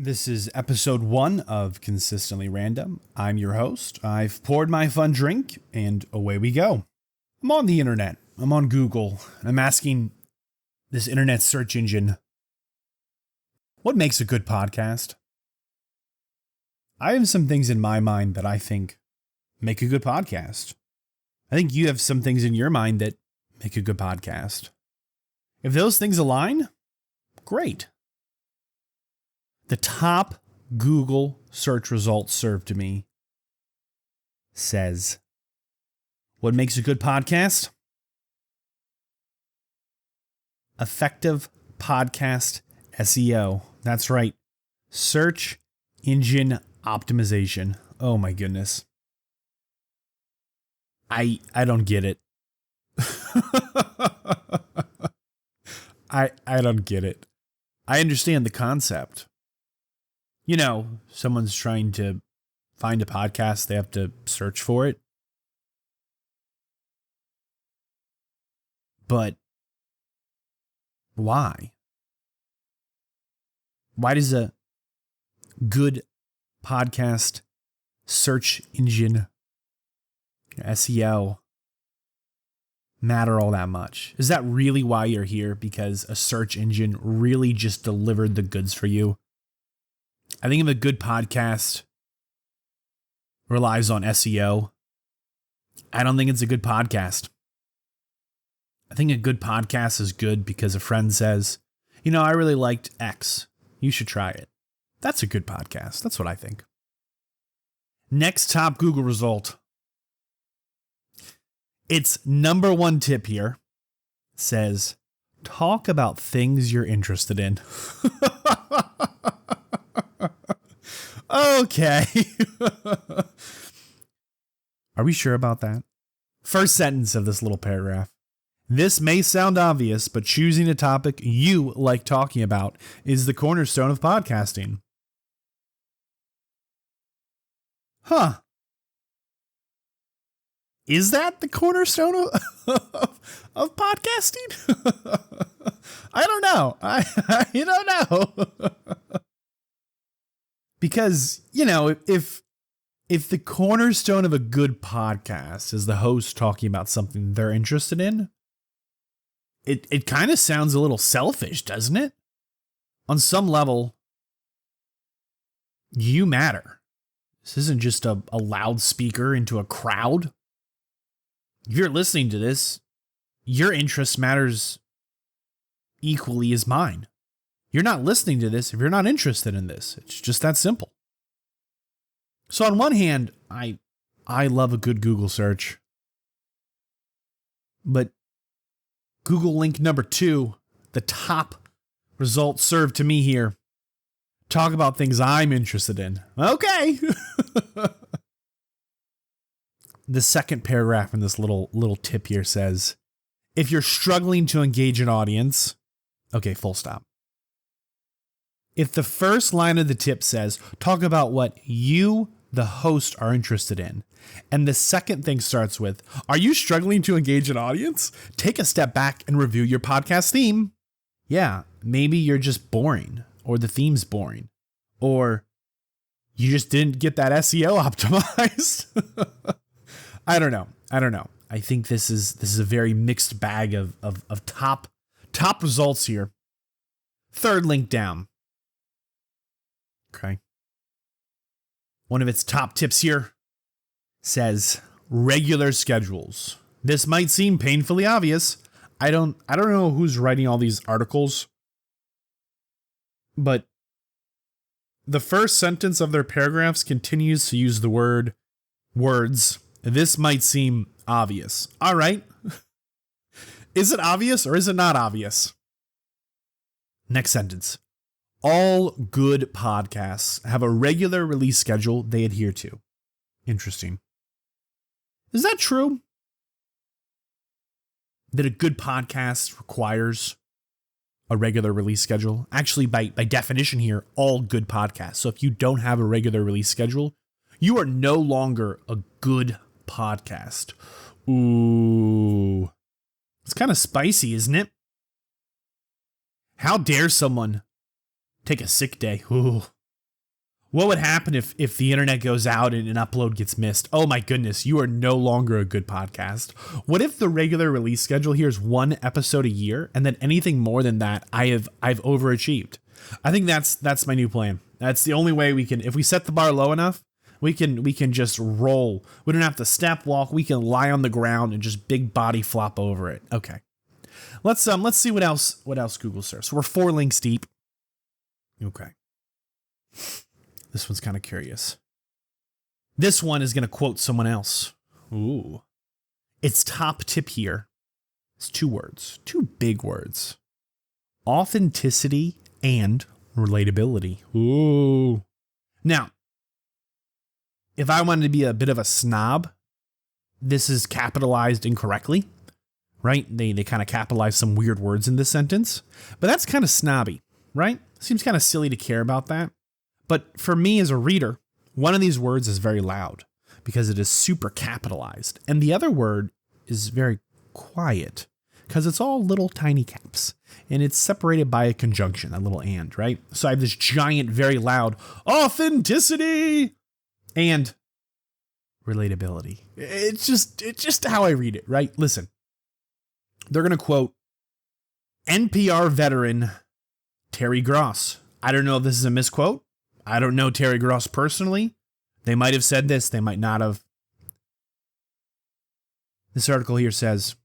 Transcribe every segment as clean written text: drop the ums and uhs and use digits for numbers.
This is episode 1 of Consistently Random. I'm your host. I've poured my fun drink, and away we go. I'm on the internet. I'm on Google. I'm asking this internet search engine, what makes a good podcast? I have some things in my mind that I think make a good podcast. I think you have some things in your mind that make a good podcast. If those things align, great. The top Google search results served to me says, what makes a good podcast? Effective podcast SEO. That's right. Search engine optimization. Oh my goodness. I don't get it. I don't get it. I understand the concept. You know, someone's trying to find a podcast, they have to search for it. But why? Why does a good podcast search engine SEO matter all that much? Is that really why you're here? Because a search engine really just delivered the goods for you? I think if a good podcast relies on SEO, I don't think it's a good podcast. I think a good podcast is good because a friend says, you know, I really liked X. You should try it. That's a good podcast. That's what I think. Next top Google result. Its number one tip here says, talk about things you're interested in. Okay. Are we sure about that? First sentence of this little paragraph. This may sound obvious, but choosing a topic you like talking about is the cornerstone of podcasting. Huh. Is that the cornerstone of podcasting? I don't know. I don't know. Because, you know, if the cornerstone of a good podcast is the host talking about something they're interested in, it kind of sounds a little selfish, doesn't it? On some level, you matter. This isn't just a loudspeaker into a crowd. If you're listening to this, your interest matters equally as mine. You're not listening to this if you're not interested in this. It's just that simple. So on one hand, I love a good Google search. But Google link number 2, the top results served to me here. Talk about things I'm interested in. Okay. The second paragraph in this little tip here says, if you're struggling to engage an audience, okay, full stop. If the first line of the tip says, talk about what you, the host, are interested in, and the second thing starts with, are you struggling to engage an audience? Take a step back and review your podcast theme. Yeah, maybe you're just boring, or the theme's boring, or you just didn't get that SEO optimized. I don't know. I think this is a very mixed bag of top results here. Third link down. Okay. One of its top tips here says regular schedules. This might seem painfully obvious. I don't know who's writing all these articles, but the first sentence of their paragraphs continues to use the words. This might seem obvious. All right. Is it obvious or is it not obvious? Next sentence. All good podcasts have a regular release schedule they adhere to. Interesting. Is that true? That a good podcast requires a regular release schedule? Actually, by definition here, all good podcasts. So if you don't have a regular release schedule, you are no longer a good podcast. Ooh. It's kind of spicy, isn't it? How dare someone take a sick day? Ooh. What would happen if the internet goes out and an upload gets missed? Oh my goodness, you are no longer a good podcast. What if the regular release schedule here is 1 episode a year, and then anything more than that, I've overachieved. I think that's my new plan. That's the only way we can. If we set the bar low enough, we can just roll. We don't have to step walk. We can lie on the ground and just big body flop over it. Okay, let's see what else Google search. So we're 4 links deep. Okay. This one's kind of curious. This one is going to quote someone else. Ooh. Its top tip here is 2 words, 2 big words. Authenticity and relatability. Ooh. Now, if I wanted to be a bit of a snob, this is capitalized incorrectly, right? They kind of capitalize some weird words in this sentence, but that's kind of snobby, right? Seems kind of silly to care about that. But for me as a reader, one of these words is very loud because it is super capitalized. And the other word is very quiet because it's all little tiny caps. And it's separated by a conjunction, a little and, right? So I have this giant, very loud authenticity and relatability. It's just how I read it, right? Listen, they're going to quote NPR veteran Terry Gross. I don't know if this is a misquote. I don't know Terry Gross personally. They might have said this. They might not have. This article here says,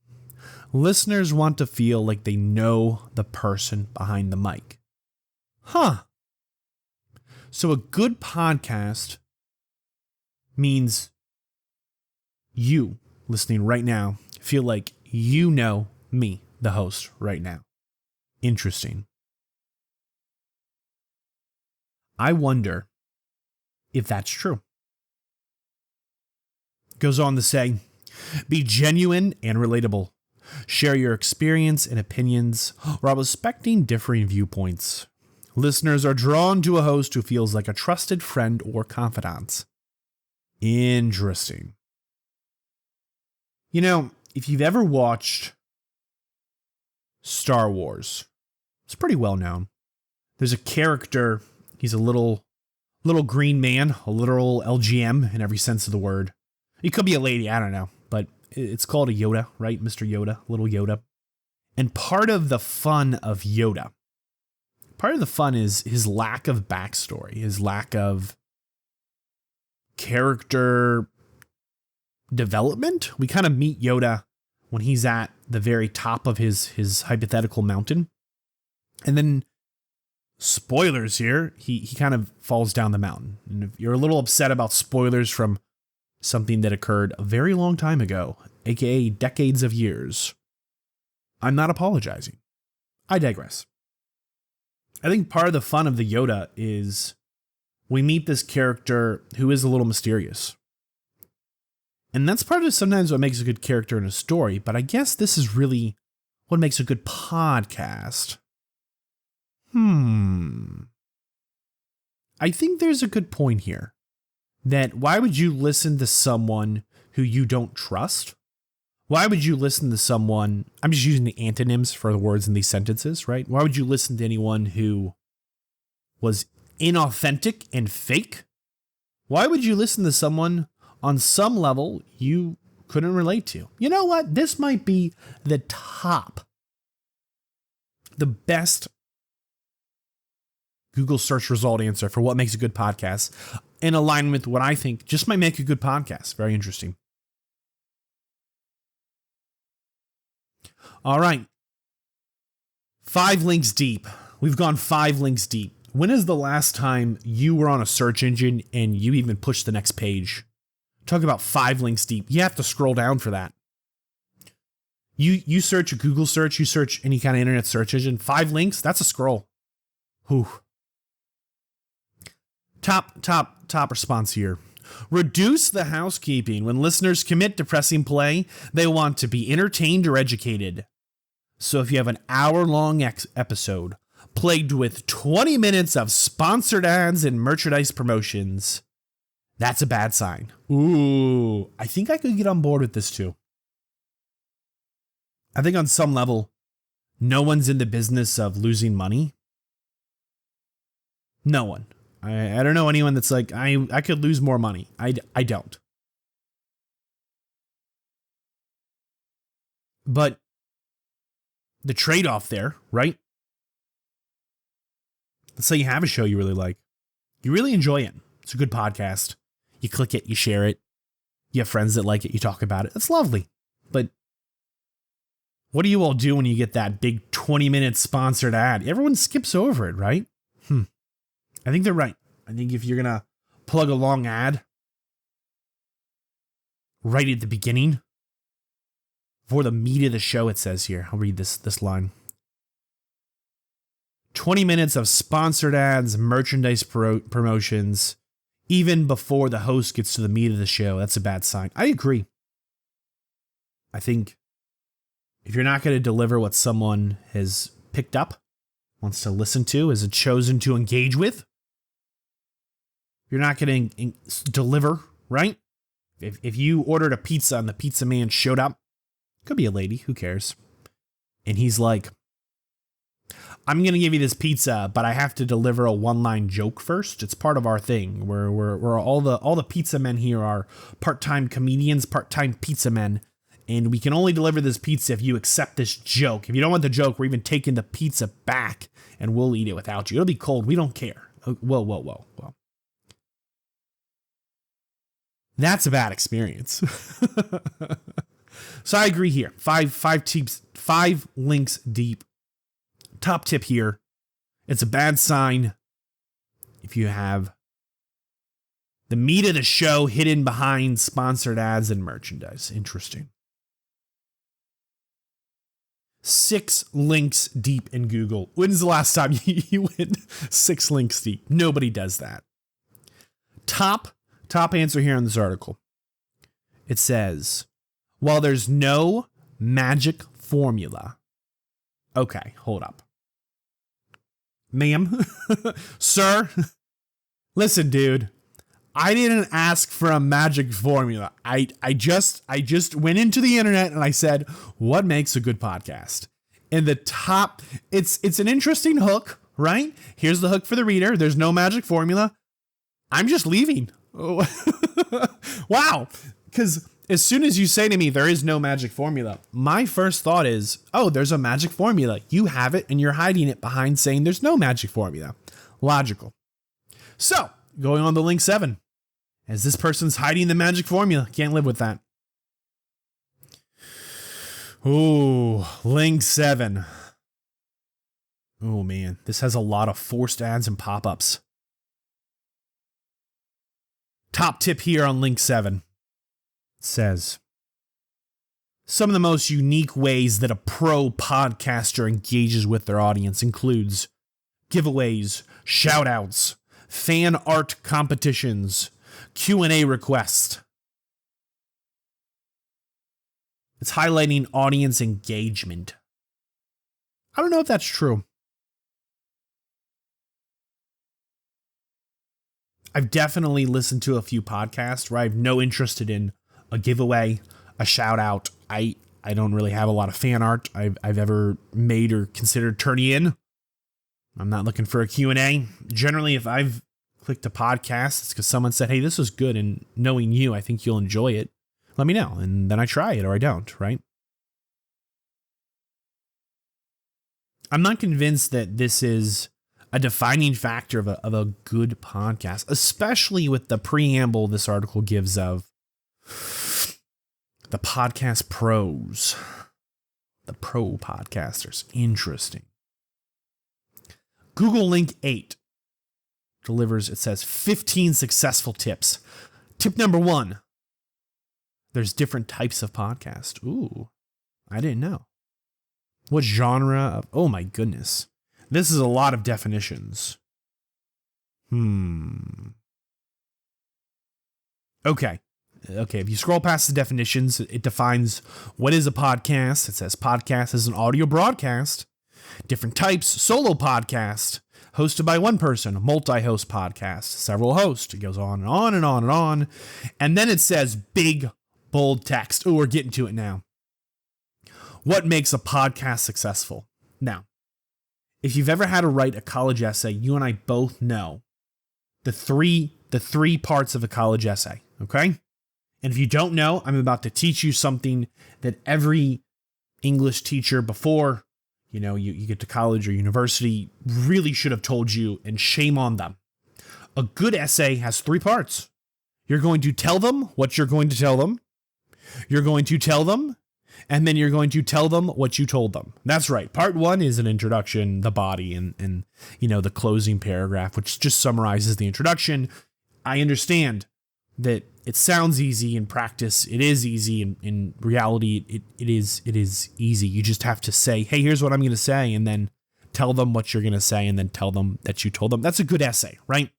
listeners want to feel like they know the person behind the mic. Huh. So a good podcast means you listening right now feel like you know me, the host, right now. Interesting. I wonder if that's true. Goes on to say, be genuine and relatable. Share your experience and opinions while respecting differing viewpoints. Listeners are drawn to a host who feels like a trusted friend or confidant. Interesting. You know, if you've ever watched Star Wars, it's pretty well known. There's a character. He's a little green man, a literal LGM in every sense of the word. He could be a lady, I don't know, but it's called a Yoda, right? Mr. Yoda, little Yoda. And part of the fun of Yoda, is his lack of backstory, his lack of character development. We kind of meet Yoda when he's at the very top of his hypothetical mountain. And then, spoilers here, he kind of falls down the mountain. And if you're a little upset about spoilers from something that occurred a very long time ago, aka decades of years, I'm not apologizing. I digress. I think part of the fun of the Yoda is we meet this character who is a little mysterious. And that's part of sometimes what makes a good character in a story, but I guess this is really what makes a good podcast. I think there's a good point here. That why would you listen to someone who you don't trust? Why would you listen to someone, I'm just using the antonyms for the words in these sentences, right? Why would you listen to anyone who was inauthentic and fake? Why would you listen to someone on some level you couldn't relate to? You know what? This might be the best Google search result answer for what makes a good podcast, in alignment with what I think just might make a good podcast. Very interesting. All right. 5 links deep. We've gone 5 links deep. When is the last time you were on a search engine and you even pushed the next page? Talk about 5 links deep. You have to scroll down for that. You search a Google search, you search any kind of internet search engine, 5 links, that's a scroll. Whew. Top response here. Reduce the housekeeping. When listeners commit to pressing play, they want to be entertained or educated. So if you have an hour-long episode plagued with 20 minutes of sponsored ads and merchandise promotions, that's a bad sign. Ooh, I think I could get on board with this too. I think on some level, no one's in the business of losing money. No one. I don't know anyone that's like, I could lose more money. I don't. But the trade-off there, right? Let's say you have a show you really like. You really enjoy it. It's a good podcast. You click it, you share it. You have friends that like it, you talk about it. That's lovely. But what do you all do when you get that big 20-minute sponsored ad? Everyone skips over it, right? I think they're right. I think if you're going to plug a long ad right at the beginning, for the meat of the show, it says here. I'll read this line. 20 minutes of sponsored ads, merchandise promotions, even before the host gets to the meat of the show. That's a bad sign. I agree. I think if you're not going to deliver what someone has picked up, wants to listen to, has chosen to engage with, you're not going to deliver, right? If you ordered a pizza and the pizza man showed up, could be a lady, who cares? And he's like, I'm going to give you this pizza, but I have to deliver a one-line joke first. It's part of our thing. We're all the pizza men here are part-time comedians, part-time pizza men, and we can only deliver this pizza if you accept this joke. If you don't want the joke, we're even taking the pizza back, and we'll eat it without you. It'll be cold. We don't care. Whoa. That's a bad experience. So I agree here. Five links deep. Top tip here. It's a bad sign if you have the meat of the show hidden behind sponsored ads and merchandise. Interesting. 6 links deep in Google. When's the last time you went 6 links deep? Nobody does that. Top answer here in this article. It says, while there's no magic formula. Okay, hold up. Ma'am, sir, listen, dude, I didn't ask for a magic formula. I just went into the internet and I said, what makes a good podcast? And the top, it's an interesting hook, right? Here's the hook for the reader. There's no magic formula. I'm just leaving. Wow. Because as soon as you say to me, there is no magic formula, my first thought is, oh, there's a magic formula. You have it and you're hiding it behind saying there's no magic formula. Logical. So going on to link 7, as this person's hiding the magic formula. Can't live with that. Ooh, link 7. Oh man, this has a lot of forced ads and pop-ups. Top tip here on link 7. Says, some of the most unique ways that a pro podcaster engages with their audience includes giveaways, shout-outs, fan art competitions, Q&A requests. It's highlighting audience engagement. I don't know if that's true. I've definitely listened to a few podcasts where I have no interest in a giveaway, a shout out. I don't really have a lot of fan art I've ever made or considered turning in. I'm not looking for a Q&A. Generally, if I've clicked a podcast, it's because someone said, hey, this was good, and knowing you, I think you'll enjoy it. Let me know, and then I try it or I don't, right? I'm not convinced that this is a defining factor of a good podcast, especially with the preamble this article gives of the podcast pros, the pro podcasters. Interesting. Google link 8 delivers, it says 15 successful tips. Tip number 1, there's different types of podcast. Ooh, I didn't know. What genre of, oh my goodness. This is a lot of definitions. Okay, if you scroll past the definitions, it defines what is a podcast. It says podcast is an audio broadcast. Different types, solo podcast, hosted by one person, multi-host podcast, several hosts. It goes on and on and on and on. And then it says big, bold text. Oh, we're getting to it now. What makes a podcast successful? Now, if you've ever had to write a college essay, you and I both know the three parts of a college essay, okay? And if you don't know, I'm about to teach you something that every English teacher before, you get to college or university really should have told you, and shame on them. A good essay has three parts. You're going to tell them what you're going to tell them. You're going to tell them, and then you're going to tell them what you told them. That's right. Part one is an introduction, the body, and the closing paragraph, which just summarizes the introduction. I understand that it sounds easy in practice. It is easy. In reality, it is easy. You just have to say, hey, here's what I'm going to say, and then tell them what you're going to say, and then tell them that you told them. That's a good essay, right?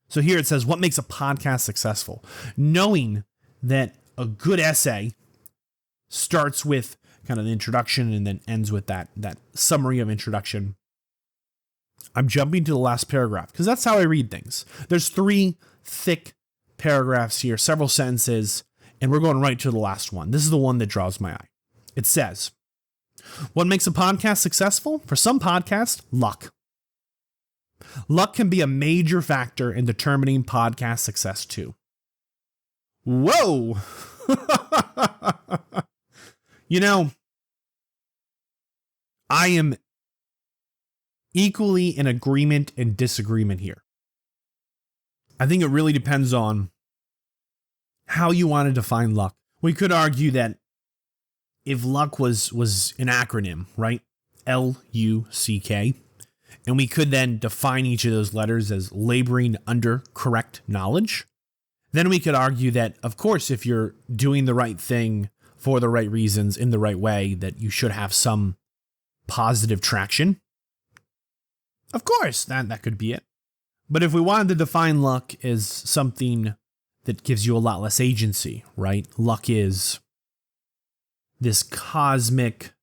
So here it says, what makes a podcast successful? Knowing that a good essay starts with kind of the introduction and then ends with that summary of introduction. I'm jumping to the last paragraph because that's how I read things. There's three thick paragraphs here, several sentences, and we're going right to the last one. This is the one that draws my eye. It says, what makes a podcast successful? For some podcasts, luck. Luck can be a major factor in determining podcast success too. Whoa! I am equally in agreement and disagreement here. I think it really depends on how you want to define luck. We could argue that if luck was an acronym, right? L-U-C-K. And we could then define each of those letters as laboring under correct knowledge. Then we could argue that, of course, if you're doing the right thing for the right reasons in the right way, that you should have some positive traction. Of course, that could be it. But if we wanted to define luck as something that gives you a lot less agency, right? Luck is this cosmic,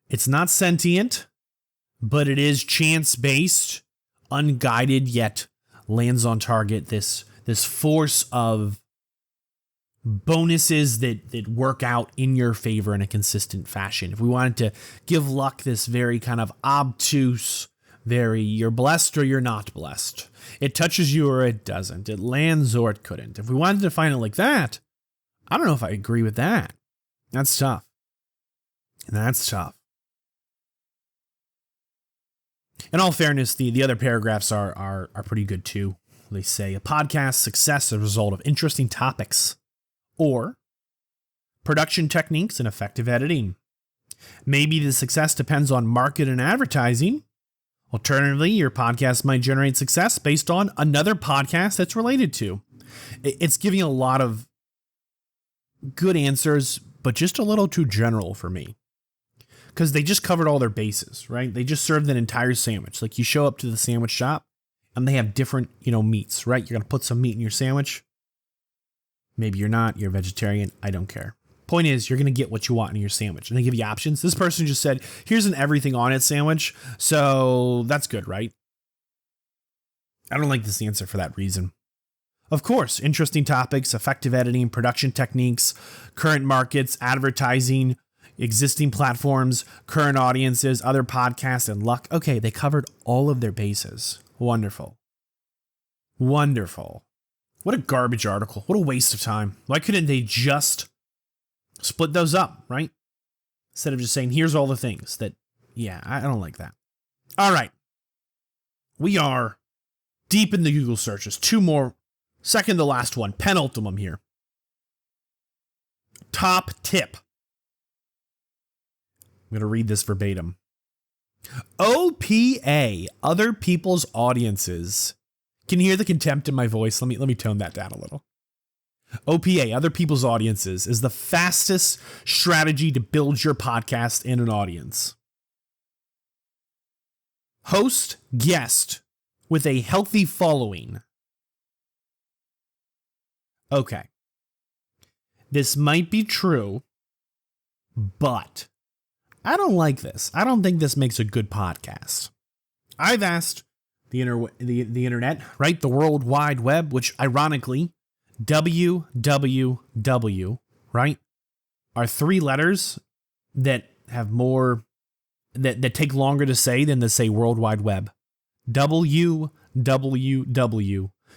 it's not sentient, but it is chance-based, unguided, yet lands on target, this force of bonuses that work out in your favor in a consistent fashion. If we wanted to give luck this very kind of obtuse, very you're blessed or you're not blessed. It touches you or it doesn't. It lands or it couldn't. If we wanted to define it like that, I don't know if I agree with that. That's tough. That's tough. In all fairness, the other paragraphs are pretty good too. They say a podcast success is a result of interesting topics or production techniques and effective editing. Maybe the success depends on market and advertising. Alternatively, your podcast might generate success based on another podcast that's related to. It's giving a lot of good answers, but just a little too general for me. Because they just covered all their bases, right? They just served an entire sandwich. Like you show up to the sandwich shop and they have different, meats, right? You're going to put some meat in your sandwich. Maybe you're not, you're a vegetarian. I don't care. Point is, you're going to get what you want in your sandwich. And they give you options. This person just said, here's an everything on it sandwich. So that's good, right? I don't like this answer for that reason. Of course, interesting topics, effective editing, production techniques, current markets, advertising, existing platforms, current audiences, other podcasts, and luck. Okay, they covered all of their bases. Wonderful. Wonderful. What a garbage article. What a waste of time. Why couldn't they just split those up, right? Instead of just saying, here's all the things that, I don't like that. All right. We are deep in the Google searches. Two more. Second to last one. Penultimum here. Top tip. I'm going to read this verbatim. OPA, other people's audiences. Can you hear the contempt in my voice? Let me tone that down a little. OPA, other people's audiences, is the fastest strategy to build your podcast in an audience. Host, guest, with a healthy following. Okay. This might be true, but I don't like this. I don't think this makes a good podcast. I've asked the internet, right? The World Wide Web, which ironically, WWW, right? Are three letters that have more, that take longer to say than to say World Wide Web. WWW,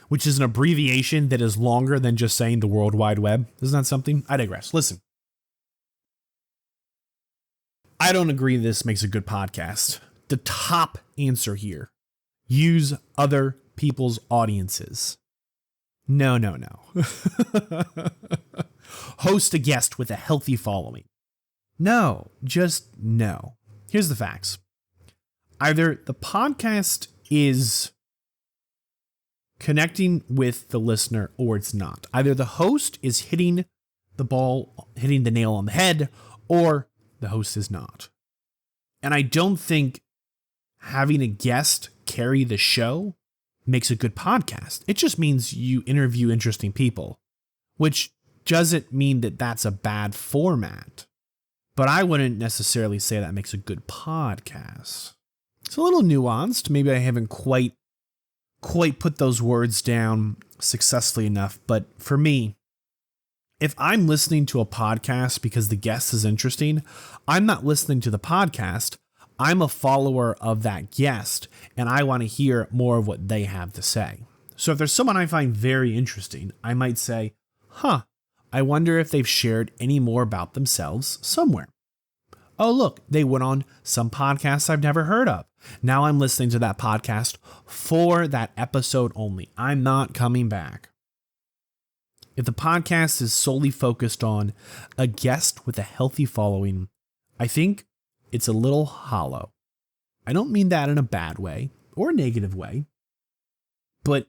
which is an abbreviation that is longer than just saying the World Wide Web. Isn't that something? I digress. Listen. I don't agree this makes a good podcast. The top answer here: use other people's audiences. No. Host a guest with a healthy following. No, just no. Here's the facts. Either the podcast is connecting with the listener or it's not. Either the host is hitting the nail on the head, or the host is not. And I don't think having a guest carry the show makes a good podcast. It just means you interview interesting people, which doesn't mean that that's a bad format. But I wouldn't necessarily say that makes a good podcast. It's a little nuanced. Maybe I haven't quite put those words down successfully enough. But for me, if I'm listening to a podcast because the guest is interesting, I'm not listening to the podcast. I'm a follower of that guest, and I want to hear more of what they have to say. So if there's someone I find very interesting, I might say, I wonder if they've shared any more about themselves somewhere. Oh, look, they went on some podcasts I've never heard of. Now I'm listening to that podcast for that episode only. I'm not coming back. If the podcast is solely focused on a guest with a healthy following, I think it's a little hollow. I don't mean that in a bad way or a negative way, but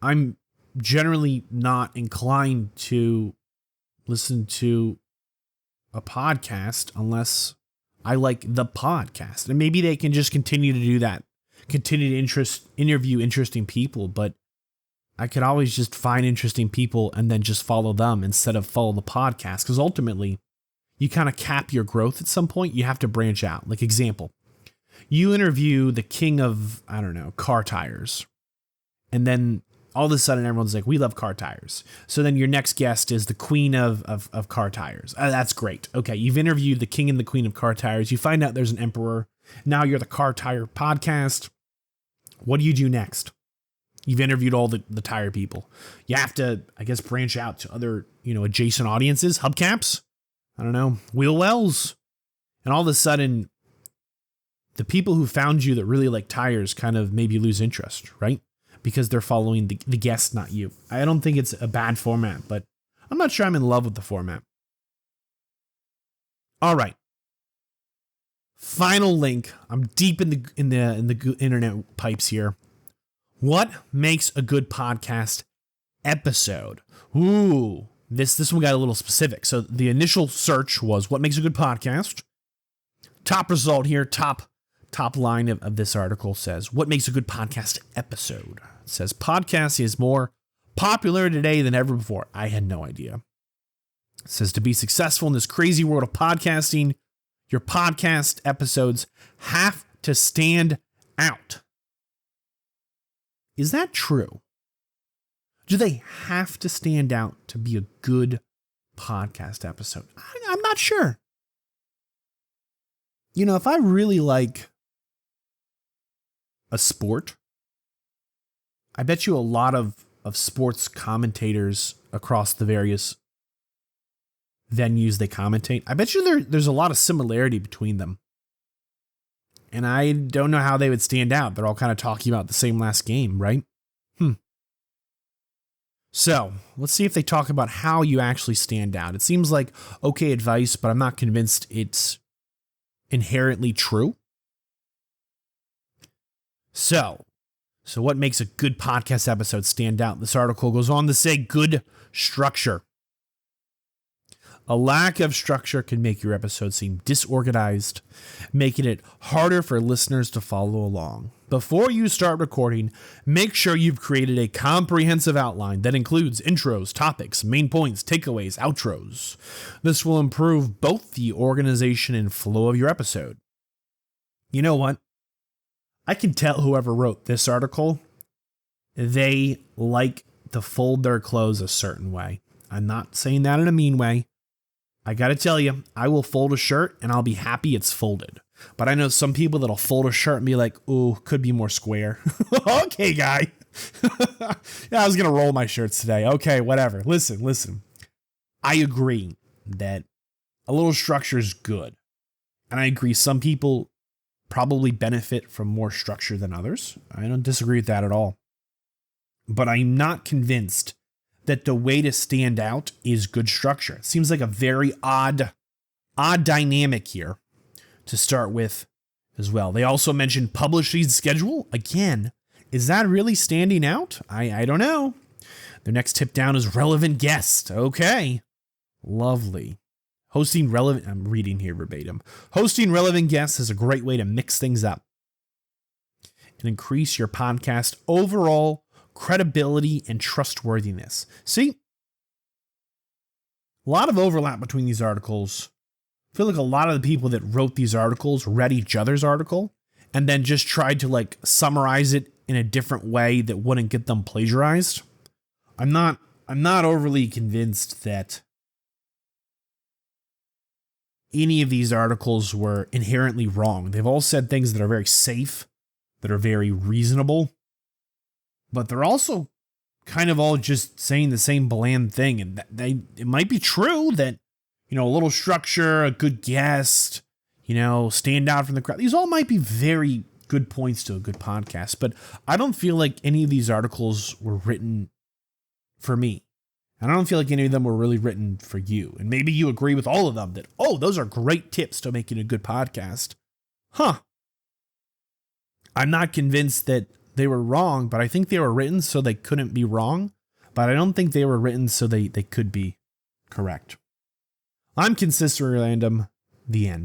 I'm generally not inclined to listen to a podcast unless I like the podcast. And maybe they can just continue to do that, continue to interview interesting people, but I could always just find interesting people and then just follow them instead of follow the podcast. Because ultimately, you kind of cap your growth at some point. You have to branch out. Like, example, you interview the king of, car tires. And then all of a sudden everyone's like, we love car tires. So then your next guest is the queen of car tires. That's great. Okay, you've interviewed the king and the queen of car tires. You find out there's an emperor. Now you're the car tire podcast. What do you do next? You've interviewed all the tire people. You have to, I guess, branch out to other, adjacent audiences, hubcaps, wheel wells. And all of a sudden, the people who found you that really like tires kind of maybe lose interest, right? Because they're following the guest, not you. I don't think it's a bad format, but I'm not sure I'm in love with the format. All right. Final link. I'm deep in the internet pipes here. What makes a good podcast episode? Ooh, this one got a little specific. So the initial search was what makes a good podcast. Top result here, top line of this article says, what makes a good podcast episode? It says, podcast is more popular today than ever before. I had no idea. It says, to be successful in this crazy world of podcasting, your podcast episodes have to stand out. Is that true? Do they have to stand out to be a good podcast episode? I'm not sure. If I really like a sport, I bet you a lot of sports commentators across the various venues they commentate, I bet you there's a lot of similarity between them. And I don't know how they would stand out. They're all kind of talking about the same last game, right? So let's see if they talk about how you actually stand out. It seems like okay advice, but I'm not convinced it's inherently true. So what makes a good podcast episode stand out? This article goes on to say good structure. A lack of structure can make your episode seem disorganized, making it harder for listeners to follow along. Before you start recording, make sure you've created a comprehensive outline that includes intros, topics, main points, takeaways, outros. This will improve both the organization and flow of your episode. You know what? I can tell whoever wrote this article, they like to fold their clothes a certain way. I'm not saying that in a mean way. I gotta tell you, I will fold a shirt and I'll be happy it's folded. But I know some people that'll fold a shirt and be like, ooh, could be more square. Okay, guy. Yeah, I was going to roll my shirts today. Okay, whatever. Listen. I agree that a little structure is good. And I agree some people probably benefit from more structure than others. I don't disagree with that at all. But I'm not convinced that the way to stand out is good structure. It seems like a very odd dynamic here to start with as well. They also mentioned publishing schedule. Again, is that really standing out? I don't know. Their next tip down is relevant guest. Okay. Lovely. I'm reading here verbatim. Hosting relevant guests is a great way to mix things up and increase your podcast overall credibility and trustworthiness. See, a lot of overlap between these articles. I feel like a lot of the people that wrote these articles read each other's article and then just tried to like summarize it in a different way that wouldn't get them plagiarized. I'm not overly convinced that any of these articles were inherently wrong. They've all said things that are very safe, that are very reasonable, but they're also kind of all just saying the same bland thing. And it might be true that, a little structure, a good guest, stand out from the crowd. These all might be very good points to a good podcast, but I don't feel like any of these articles were written for me. And I don't feel like any of them were really written for you. And maybe you agree with all of them that, those are great tips to making a good podcast. I'm not convinced that they were wrong, but I think they were written so they couldn't be wrong. But I don't think they were written so they could be correct. I'm consistently random. The end.